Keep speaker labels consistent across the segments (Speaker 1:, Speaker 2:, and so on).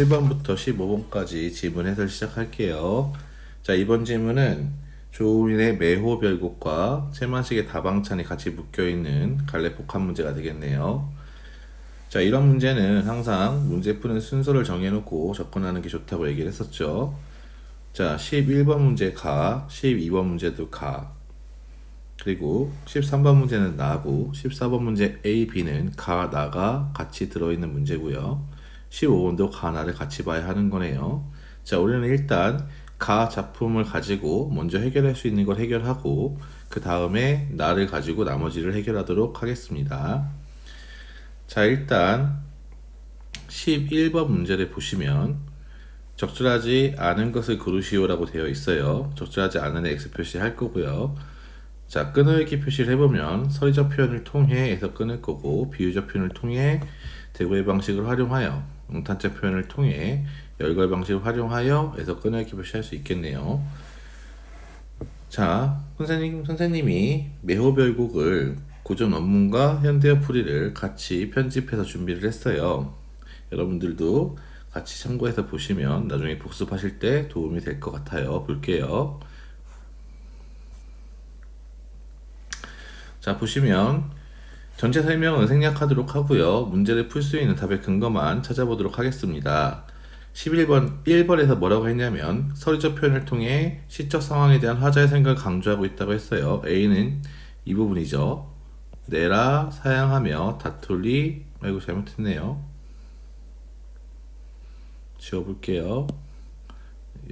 Speaker 1: 1번부터 15번까지 지문 해설 시작할게요. 자, 이번 질문은 조우인의 매호별곡과 채만식의 다방찬이 같이 묶여있는 갈래폭합 문제가 되겠네요. 자, 이런 문제는 항상 문제 푸는 순서를 정해놓고 접근하는 게 좋다고 얘기를 했었죠. 자, 11번 문제 가, 12번 문제도 가, 그리고 13번 문제는 나고 14번 문제 A, B는 가, 나가 같이 들어있는 문제고요. 15번도 가, 나를 같이 봐야 하는 거네요. 자, 우리는 일단 가 작품을 가지고 먼저 해결할 수 있는 걸 해결하고 그 다음에 나를 가지고 나머지를 해결하도록 하겠습니다. 자, 일단 11번 문제를 보시면 적절하지 않은 것을 고르시오라고 되어 있어요. 적절하지 않은 애 X 표시할 거고요. 자, 끊어읽기 표시를 해보면 서리적 표현을 통해 해서 끊을 거고, 비유적 표현을 통해 대구의 방식을 활용하여, 응탄적 표현을 통해 열거의 방식을 활용하여 해서 끊어읽기 표시할 수 있겠네요. 자, 선생님이 매호별곡을 고전 원문과 현대어 풀이를 같이 편집해서 준비를 했어요. 여러분들도 같이 참고해서 보시면 나중에 복습하실 때 도움이 될 것 같아요. 볼게요. 자, 보시면 전체 설명은 생략하도록 하고요. 문제를 풀 수 있는 답의 근거만 찾아보도록 하겠습니다. 11번, 1번에서 뭐라고 했냐면 서리적 표현을 통해 시적 상황에 대한 화자의 생각을 강조하고 있다고 했어요. A는 이 부분이죠. 내라, 사양하며, 다툴리, 아이고 잘못했네요. 지워볼게요.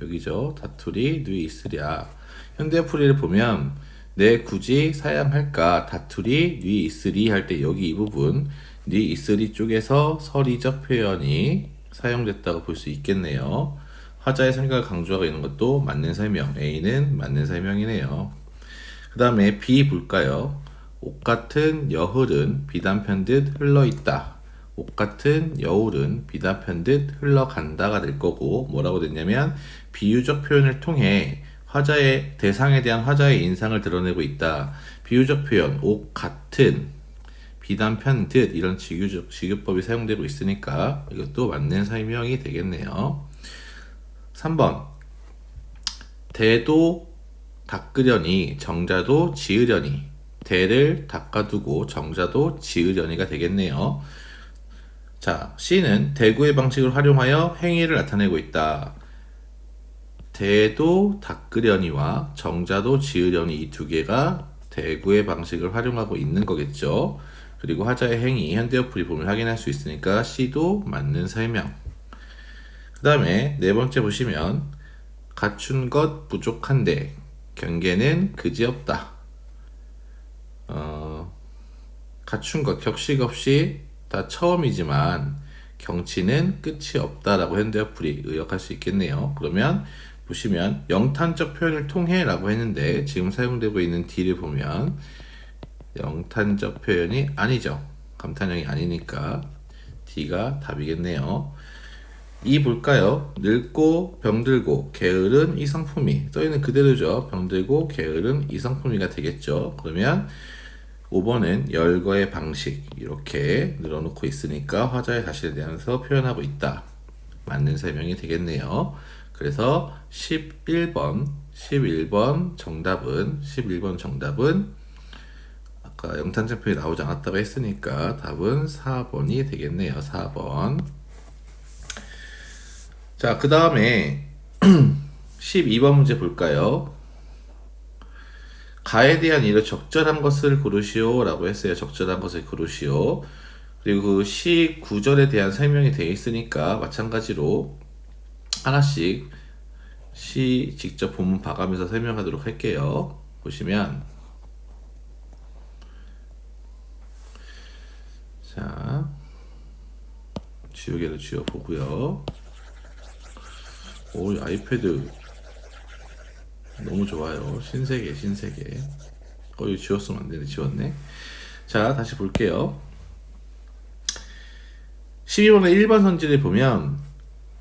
Speaker 1: 여기죠. 다투리, 누이 있으랴. 현대어 풀이를 보면 내 굳이 사양할까, 다투리, 뉘 있으리 할 때 여기 이 부분 뉘 있으리 쪽에서 서리적 표현이 사용됐다고 볼 수 있겠네요. 화자의 생각을 강조하고 있는 것도 맞는 설명, A는 맞는 설명이네요. 그 다음에 B 볼까요? 옷 같은 여흘은 비단편 듯 흘러있다. 옷 같은 여울은 비단편 듯 흘러간다가 될 거고, 뭐라고 됐냐면 비유적 표현을 통해 화자의 대상에 대한 화자의 인상을 드러내고 있다. 비유적 표현 옷 같은 비단편 듯 이런 직유법이 사용되고 있으니까 이것도 맞는 설명이 되겠네요. 3번 대도 닦으려니 정자도 지으려니, 대를 닦아두고 정자도 지으려니가 되겠네요. 자, C는 대구의 방식을 활용하여 행위를 나타내고 있다. 대도 닦으려니와 정자도 지으려니 이 두 개가 대구의 방식을 활용하고 있는 거겠죠. 그리고 화자의 행위, 현대어 풀이 보면 확인할 수 있으니까 C도 맞는 설명. 그 다음에 네 번째 보시면 갖춘 것 부족한데 경계는 그지없다. 갖춘 것 격식 없이 다 처음이지만 경치는 끝이 없다라고 현대어 풀이 의역할 수 있겠네요. 그러면 보시면 영탄적 표현을 통해 라고 했는데 지금 사용되고 있는 D를 보면 영탄적 표현이 아니죠. 감탄형이 아니니까 D가 답이겠네요. 이 볼까요? 늙고 병들고 게으른 이성품이 써있는 그대로죠. 병들고 게으른 이성품이가 되겠죠. 그러면 5번은 열거의 방식 이렇게 늘어놓고 있으니까 화자의 사실에 대해서 표현하고 있다. 맞는 설명이 되겠네요. 그래서 11번 정답은 아까 영탄점표에 나오지 않았다고 했으니까 답은 4번이 되겠네요. 4번. 자, 그 다음에 12번 문제 볼까요? 가에 대한 이를 적절한 것을 고르시오 라고 했어요. 적절한 것을 고르시오. 그리고 그 시 구절에 대한 설명이 되어 있으니까 마찬가지로 하나씩 시 직접 본문 봐가면서 설명하도록 할게요. 보시면 자, 지우개를 지워보고요. 오, 아이패드 너무 좋아요. 신세계. 이거 지웠으면 안 되네. 지웠네. 자, 다시 볼게요. 12번의 1번 선지를 보면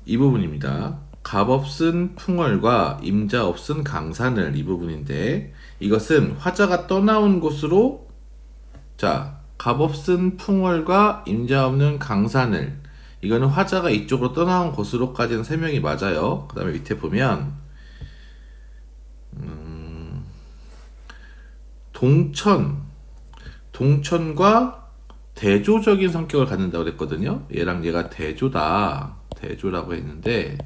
Speaker 1: 이 부분입니다. 값없은 풍월과 임자 없은 강산을, 이 부분인데 이것은 화자가 떠나온 곳으로, 자, 값없은 풍월과 임자 없는 강산을, 이거는 화자가 이쪽으로 떠나온 것으로까지는 설명이 맞아요. 그 다음에 밑에 보면 동천과 대조적인 성격을 갖는다고 그랬거든요. 얘랑 얘가 대조라고 했는데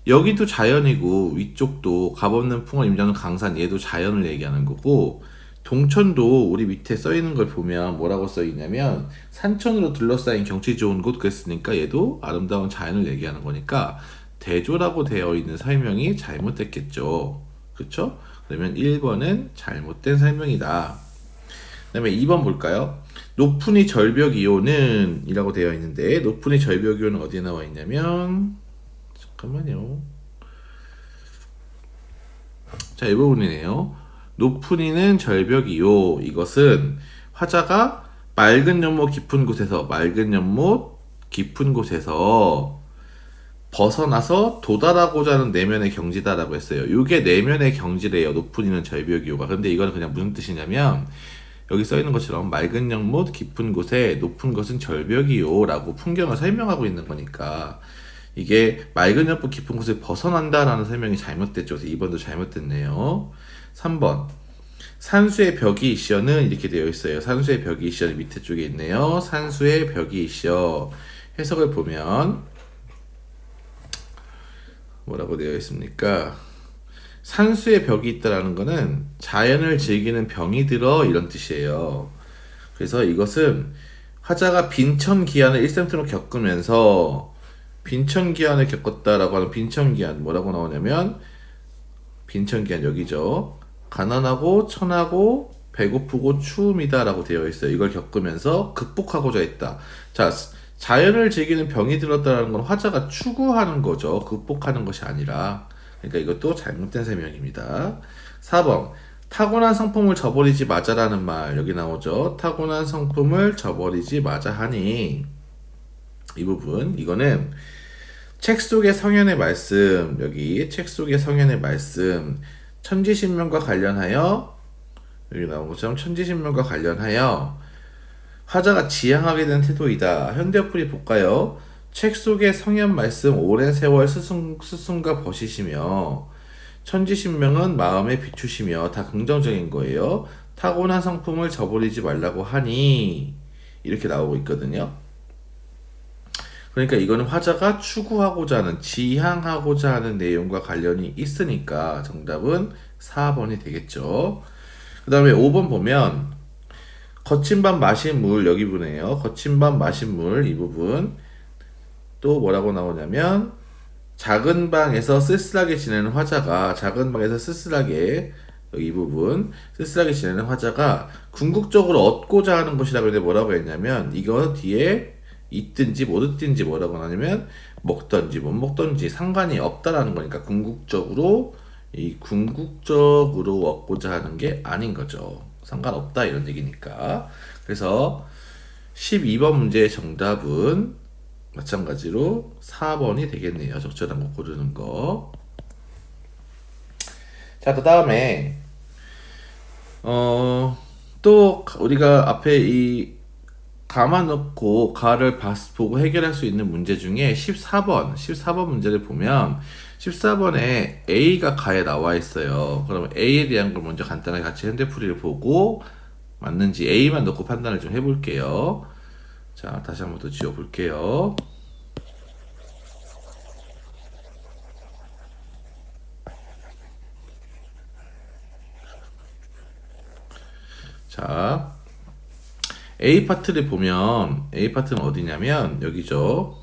Speaker 1: 여기도 자연이고 위쪽도 갑없는 풍월 임자는 강산, 얘도 자연을 얘기하는 거고, 동천도 우리 밑에 써 있는 걸 보면 뭐라고 써 있냐면 산천으로 둘러싸인 경치 좋은 곳 그랬으니까 얘도 아름다운 자연을 얘기하는 거니까 대조라고 되어 있는 설명이 잘못됐겠죠. 그쵸? 그러면 1번은 잘못된 설명이다. 그 다음에 2번 볼까요? 높으니 절벽이요는 이라고 되어 있는데, 높으니 절벽이요는 어디에 나와 있냐면, 잠깐만요. 자, 이 부분이네요. 높으니는 절벽이요. 이것은 화자가 맑은 연못 깊은 곳에서 벗어나서 도달하고자 하는 내면의 경지다라고 했어요. 이게 내면의 경지래요. 높으니는 절벽이요가. 근데 이거는 그냥 무슨 뜻이냐면 여기 써 있는 것처럼 맑은 연못 깊은 곳에 높은 것은 절벽이요 라고 풍경을 설명하고 있는 거니까 이게 맑은 연못 깊은 곳에 벗어난다라는 설명이 잘못됐죠. 그래서 2번도 잘못됐네요. 3번 산수의 벽이 있어는 이렇게 되어 있어요. 산수의 벽이 있어는 밑에 쪽에 있네요. 산수의 벽이 있어. 해석을 보면 뭐라고 되어 있습니까? 산수의 벽이 있다라는 거는 자연을 즐기는 병이 들어 이런 뜻이에요. 그래서 이것은 화자가 빈천기한을 일생토록 겪으면서 빈천기한을 겪었다라고 하는 빈천기한 뭐라고 나오냐면 빈천기한 여기죠. 가난하고 천하고 배고프고 추움이다라고 되어 있어요. 이걸 겪으면서 극복하고자 했다. 자, 자연을 즐기는 병이 들었다는 건 화자가 추구하는 거죠. 극복하는 것이 아니라. 그러니까 이것도 잘못된 설명입니다. 4번 타고난 성품을 저버리지 마자라는 말 여기 나오죠. 타고난 성품을 저버리지 마자 하니 이 부분 이거는 책 속의 성현의 말씀 여기 책 속의 성현의 말씀 천지신명과 관련하여 여기 나온 것처럼 천지신명과 관련하여 화자가 지향하게 된 태도이다. 현대어플이 볼까요? 책 속의 성현 말씀 오랜 세월 스승과 버시시며 천지신명은 마음에 비추시며 다 긍정적인 거예요. 타고난 성품을 저버리지 말라고 하니 이렇게 나오고 있거든요. 그러니까 이거는 화자가 추구하고자 하는 지향하고자 하는 내용과 관련이 있으니까 정답은 4번이 되겠죠. 그 다음에 5번 보면 거친 밤 마신 물 여기 보네요. 거친 밤 마신 물 이 부분 또 뭐라고 나오냐면 작은 방에서 쓸쓸하게 지내는 화자가 작은 방에서 쓸쓸하게 이 부분 쓸쓸하게 지내는 화자가 궁극적으로 얻고자 하는 것이라고 했는데 뭐라고 했냐면 이거 뒤에 있든지 못 있든지 뭐라고 하냐면 먹든지 못 먹든지 상관이 없다라는 거니까 궁극적으로 얻고자 하는 게 아닌 거죠. 상관없다 이런 얘기니까. 그래서 12번 문제의 정답은 마찬가지로 4번이 되겠네요. 적절한 거 고르는 거. 자, 그 다음에 또 우리가 앞에 이 가만 놓고 가를 보고 해결할 수 있는 문제 중에 14번 문제를 보면 14번에 A가 가에 나와 있어요. 그러면 A에 대한 걸 먼저 간단하게 같이 현대풀이를 보고 맞는지 A만 놓고 판단을 좀 해볼게요. 자, 다시 한번 더 지워볼게요. 자, A 파트를 보면 A 파트는 어디냐면 여기죠.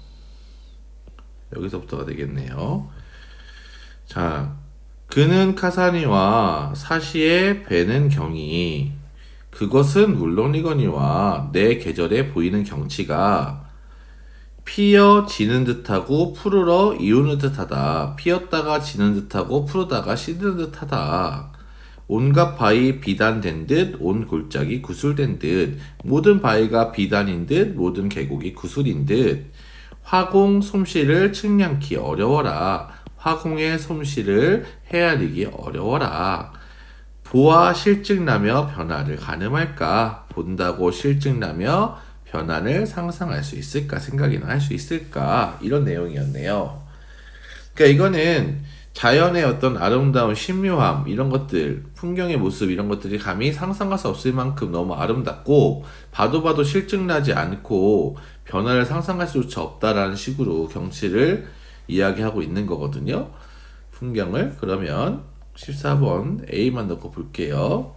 Speaker 1: 여기서부터가 되겠네요. 자, 그는 카사니와 사시의 배는 경이 그것은 물론이거니와 내 계절에 보이는 경치가 피어 지는 듯하고 푸르러 이우는 듯하다. 피었다가 지는 듯하고 푸르다가 시드는 듯하다. 온갖 바위 비단된 듯 온 골짜기 구술된 듯 모든 바위가 비단인 듯 모든 계곡이 구술인 듯 화공 솜씨를 측량키 어려워라. 화공의 솜씨를 헤아리기 어려워라. 보아 실증나며 변화를 가늠할까? 본다고 실증나며 변화를 상상할 수 있을까? 생각이나 할 수 있을까? 이런 내용이었네요. 그러니까 이거는 자연의 어떤 아름다운 신묘함 이런 것들 풍경의 모습 이런 것들이 감히 상상할 수 없을 만큼 너무 아름답고 봐도 봐도 실증나지 않고 변화를 상상할 수조차 없다라는 식으로 경치를 이야기하고 있는 거거든요. 풍경을. 그러면 14번 A만 넣고 볼게요.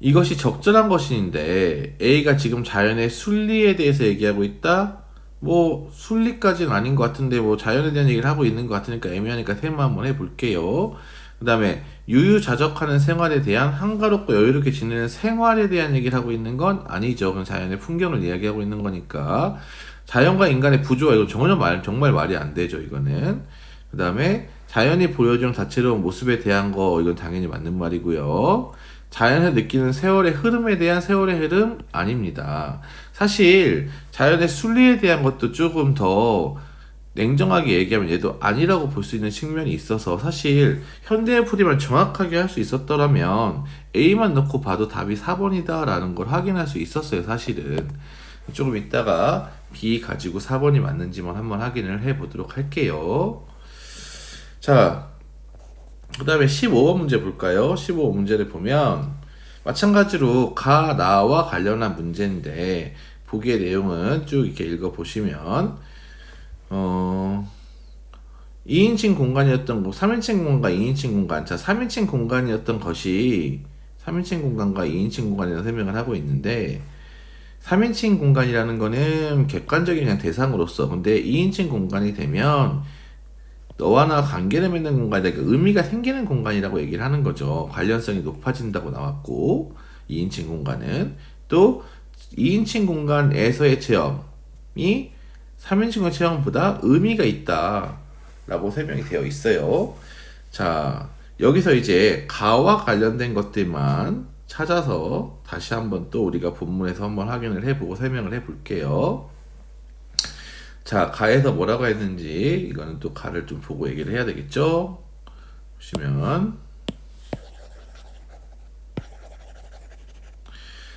Speaker 1: 이것이 적절한 것인데 A가 지금 자연의 순리에 대해서 얘기하고 있다? 뭐 순리까지는 아닌 것 같은데 뭐 자연에 대한 얘기를 하고 있는 것 같으니까 애매하니까 세모 한번 해볼게요. 그 다음에 유유자적하는 생활에 대한 한가롭고 여유롭게 지내는 생활에 대한 얘기를 하고 있는 건 아니죠. 그건 자연의 풍경을 이야기하고 있는 거니까 자연과 인간의 부조화 이거 정말 말이 안 되죠. 이거는. 그 다음에 자연이 보여주는 다채로운 모습에 대한 거 이건 당연히 맞는 말이고요. 자연에서 느끼는 세월의 흐름에 대한 세월의 흐름 아닙니다. 사실 자연의 순리에 대한 것도 조금 더 냉정하게 얘기하면 얘도 아니라고 볼 수 있는 측면이 있어서 사실 현대의 풀이만 정확하게 할 수 있었더라면 A만 넣고 봐도 답이 4번이다 라는 걸 확인할 수 있었어요. 사실은 조금 이따가 B 가지고 4번이 맞는지만 한번 확인을 해보도록 할게요. 자, 그 다음에 15번 문제 볼까요? 15번 문제를 보면 마찬가지로 가, 나와 관련한 문제인데 보기의 내용은 쭉 이렇게 읽어보시면 2인칭 공간이었던 거 3인칭 공간, 2인칭 공간. 자, 3인칭 공간이었던 것이 3인칭 공간과 2인칭 공간이라는 설명을 하고 있는데 3인칭 공간이라는 거는 객관적인 그냥 대상으로서 근데 2인칭 공간이 되면 너와 나 관계를 맺는 공간에 그 의미가 생기는 공간이라고 얘기를 하는 거죠. 관련성이 높아진다고 나왔고 2인칭 공간은 또 2인칭 공간에서의 체험이 3인칭 체험보다 의미가 있다 라고 설명이 되어 있어요. 자, 여기서 이제 가와 관련된 것들만 찾아서 다시 한번 또 우리가 본문에서 한번 확인을 해보고 설명을 해볼게요. 자, 가에서 뭐라고 했는지 이거는 또 가를 좀 보고 얘기를 해야 되겠죠. 보시면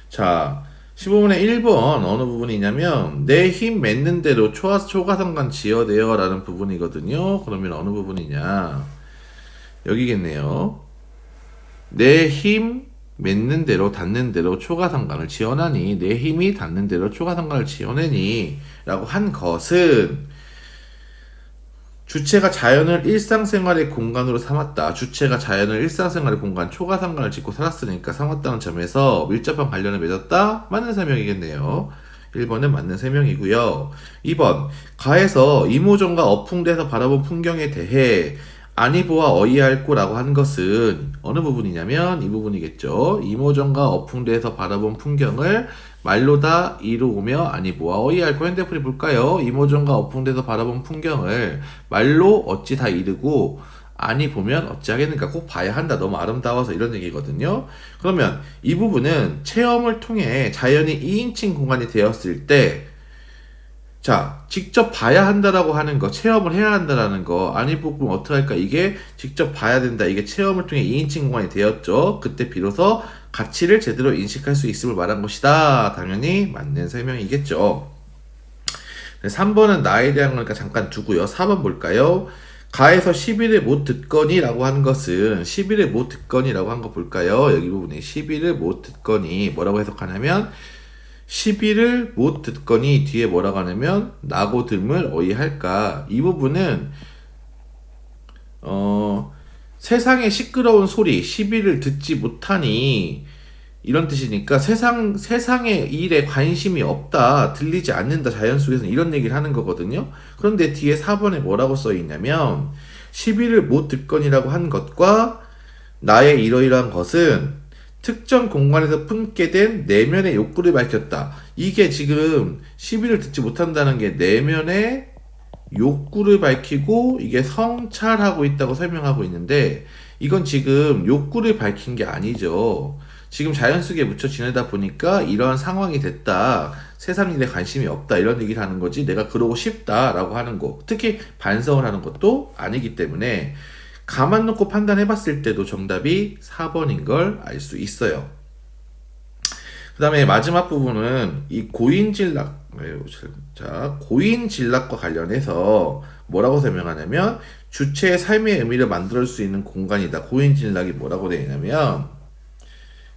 Speaker 1: 자 15분의 1번 어느 부분이냐면 내 힘 맺는 대로 초가상관 지어내요 라는 부분이거든요. 그러면 어느 부분이냐 여기겠네요. 내 힘 맺는 대로 닿는 대로 초가상관을 지어나니 내 힘이 닿는 대로 초가상관을 지어내니 라고 한 것은 주체가 자연을 일상생활의 공간으로 삼았다. 주체가 자연을 일상생활의 공간, 초가상관을 짓고 살았으니까 삼았다는 점에서 밀접한 관련을 맺었다? 맞는 설명이겠네요. 1번은 맞는 설명이고요. 2번, 가에서 이모전과 어풍대에서 바라본 풍경에 대해 아니보아 어이할꼬라고 한 것은 어느 부분이냐면 이 부분이겠죠. 이모전과 어풍대에서 바라본 풍경을 말로다 이루오며 아니보아 어이할꼬 핸드풀이 볼까요? 이모전과 어풍대에서 바라본 풍경을 말로 어찌 다 이르고 아니 보면 어찌하겠는가 꼭 봐야 한다. 너무 아름다워서 이런 얘기거든요. 그러면 이 부분은 체험을 통해 자연이 2인칭 공간이 되었을 때 자, 직접 봐야 한다라고 하는 거, 체험을 해야 한다라는 거, 아니, 보면 어떡할까? 이게 직접 봐야 된다. 이게 체험을 통해 2인칭 공간이 되었죠. 그때 비로소 가치를 제대로 인식할 수 있음을 말한 것이다. 당연히 맞는 설명이겠죠. 3번은 나에 대한 거니까 잠깐 두고요. 4번 볼까요? 가에서 10일을 못 듣거니 라고 한 것은 10일을 못 듣거니 라고 한 거 볼까요? 여기 부분에 10일을 못 듣거니 뭐라고 해석하냐면 10일을 못 듣거니 뒤에 뭐라고 하냐면 나고 듬을 어이할까 이 부분은 세상의 시끄러운 소리 10일을 듣지 못하니 이런 뜻이니까 세상의 일에 관심이 없다 들리지 않는다 자연 속에서는 이런 얘기를 하는 거거든요. 그런데 뒤에 4번에 뭐라고 써 있냐면 10일을 못 듣거니라고 한 것과 나의 이러이러한 것은 특정 공간에서 품게 된 내면의 욕구를 밝혔다. 이게 지금 10일을 듣지 못한다는 게 내면의 욕구를 밝히고 이게 성찰하고 있다고 설명하고 있는데 이건 지금 욕구를 밝힌 게 아니죠. 지금 자연 속에 묻혀 지내다 보니까 이러한 상황이 됐다. 세상 일에 관심이 없다. 이런 얘기를 하는 거지 내가 그러고 싶다라고 하는 거. 특히 반성을 하는 것도 아니기 때문에 가만 놓고 판단해 봤을 때도 정답이 4번인 걸 알 수 있어요. 그 다음에 마지막 부분은 이 고인진락, 자, 고인진락과 관련해서 뭐라고 설명하냐면 주체의 삶의 의미를 만들 수 있는 공간이다. 고인진락이 뭐라고 되어 있냐면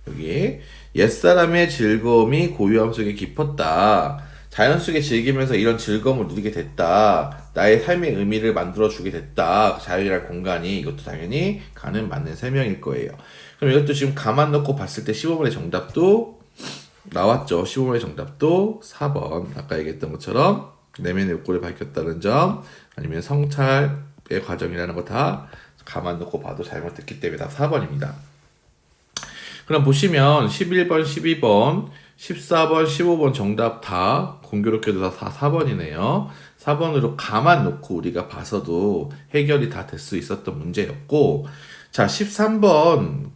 Speaker 1: 여기 옛사람의 즐거움이 고요함 속에 깊었다. 자연 속에 즐기면서 이런 즐거움을 누리게 됐다. 나의 삶의 의미를 만들어주게 됐다. 자연이란 공간이 이것도 당연히 가는 맞는 설명일 거예요. 그럼 이것도 지금 가만 놓고 봤을 때 15번의 정답도 나왔죠. 15번의 정답도 4번. 아까 얘기했던 것처럼 내면의 욕구를 밝혔다는 점 아니면 성찰의 과정이라는 거 다 가만 놓고 봐도 잘못됐기 때문에 다 4번입니다. 그럼 보시면 11번, 12번, 14번, 15번 정답 다 공교롭게도 다 4번이네요. 4번으로 가만 놓고 우리가 봐서도 해결이 다 될 수 있었던 문제였고, 자, 13번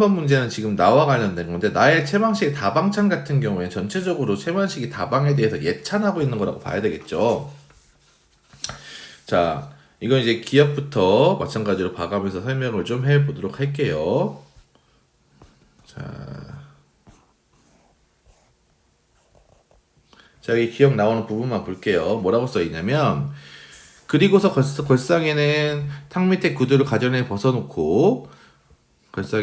Speaker 1: 문제는 지금 나와 관련된 건데, 나의 채방식의 다방찬 같은 경우에 전체적으로 채방식이 다방에 대해서 예찬하고 있는 거라고 봐야 되겠죠. 자, 이건 이제 기억부터 마찬가지로 봐가면서 설명을 좀 해보도록 할게요. 자, 여기 기억 나오는 부분만 볼게요. 뭐라고 써있냐면, 그리고서 걸상에는 탕 밑에 구두를 가전에 벗어놓고, 걸상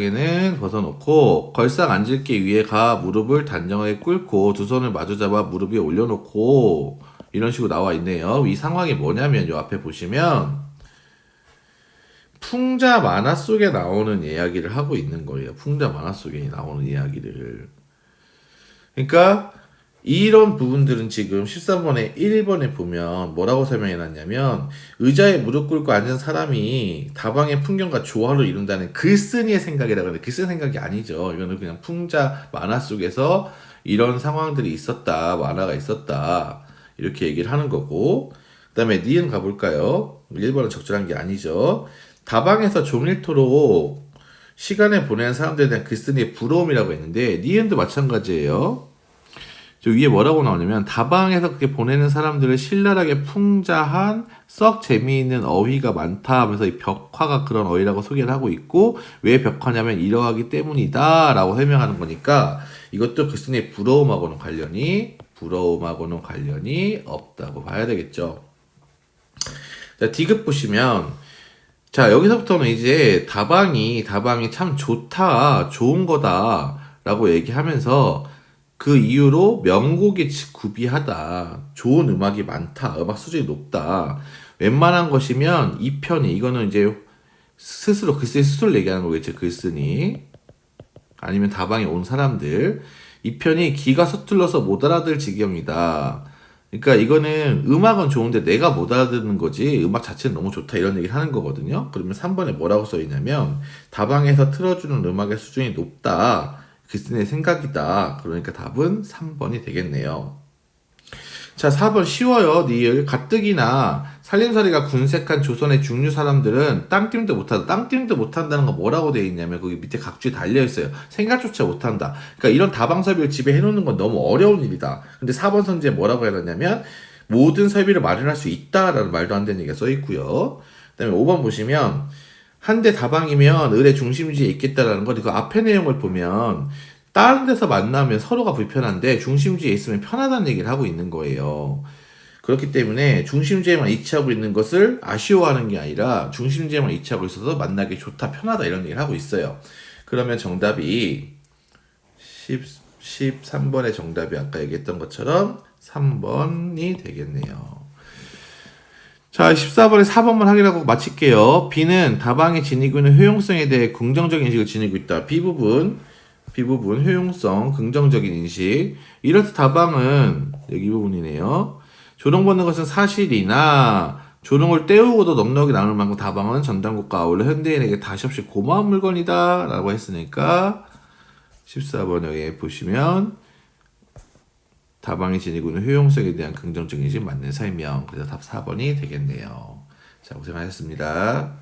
Speaker 1: 앉을게 위에 가 무릎을 단정하게 꿇고 두 손을 마주잡아 무릎 위에 올려놓고, 이런 식으로 나와 있네요. 이 상황이 뭐냐면, 요 앞에 보시면, 풍자 만화 속에 나오는 이야기를 하고 있는 거예요. 풍자 만화 속에 나오는 이야기를. 그러니까 이런 부분들은 지금 13번에 1번에 보면 뭐라고 설명해 놨냐면 의자에 무릎 꿇고 앉은 사람이 다방의 풍경과 조화를 이룬다는 글쓴이의 생각이라고 하는데 글쓴이 생각이 아니죠. 이거는 그냥 풍자 만화 속에서 이런 상황들이 있었다. 만화가 있었다. 이렇게 얘기를 하는 거고 그 다음에 니은 가볼까요? 1번은 적절한 게 아니죠. 다방에서 종일토록 시간을 보내는 사람들에 대한 글쓴이의 부러움이라고 했는데 니은도 마찬가지예요. 저 위에 뭐라고 나오냐면 다방에서 그렇게 보내는 사람들을 신랄하게 풍자한 썩 재미있는 어휘가 많다 하면서 이 벽화가 그런 어휘라고 소개를 하고 있고 왜 벽화냐면 이러하기 때문이다 라고 설명하는 거니까 이것도 글쓴이의 부러움하고는 관련이 없다고 봐야 되겠죠. 자, D급 보시면 자, 여기서부터는 이제 다방이 참 좋다, 좋은 거다 라고 얘기하면서 그 이유로 명곡이 구비하다, 좋은 음악이 많다, 음악 수준이 높다. 웬만한 것이면 이 편이, 이거는 이제 스스로, 글쓴이 스스로 얘기하는 거겠죠, 글쓴이. 아니면 다방에 온 사람들. 이 편이 기가 서툴러서 못 알아들 지경이다. 그러니까 이거는 음악은 좋은데 내가 못 알아듣는 거지 음악 자체는 너무 좋다 이런 얘기를 하는 거거든요. 그러면 3번에 뭐라고 써있냐면 다방에서 틀어주는 음악의 수준이 높다. 글쓴이의 생각이다. 그러니까 답은 3번이 되겠네요. 자, 4번 쉬워요. 니을 가뜩이나 살림살이가 군색한 조선의 중류 사람들은 땅띵도 못한다. 땅띵도 못한다는 거 뭐라고 되어 있냐면 거기 밑에 각주에 달려 있어요. 생각조차 못한다. 그러니까 이런 다방설비를 집에 해놓는 건 너무 어려운 일이다. 근데 4번 선지에 뭐라고 해놨냐면 모든 설비를 마련할 수 있다라는 말도 안 되는 얘기가 써 있고요. 그다음에 5번 보시면 한 대 다방이면 을의 중심지에 있겠다라는 거. 그 앞에 내용을 보면 다른 데서 만나면 서로가 불편한데 중심지에 있으면 편하다는 얘기를 하고 있는 거예요. 그렇기 때문에 중심지에만 위치하고 있는 것을 아쉬워하는 게 아니라 중심지에만 위치하고 있어서 만나기 좋다, 편하다 이런 얘기를 하고 있어요. 그러면 정답이 13번의 정답이 아까 얘기했던 것처럼 3번이 되겠네요. 자, 14번에 4번만 확인하고 마칠게요. B는 다방이 지니고 있는 효용성에 대해 긍정적인 인식을 지니고 있다. B부분 효용성, 긍정적인 인식. 이렇듯 다방은 여기 부분이네요. 조롱받는 것은 사실이나 조롱을 때우고도 넉넉히 나눌 만큼 다방은 전당국과 아울러 현대인에게 다시 없이 고마운 물건이다 라고 했으니까 14번 여기 보시면 다방이 지니고 있는 효용성에 대한 긍정적인 인식 맞는 설명. 그래서 답 4번이 되겠네요. 자, 고생하셨습니다.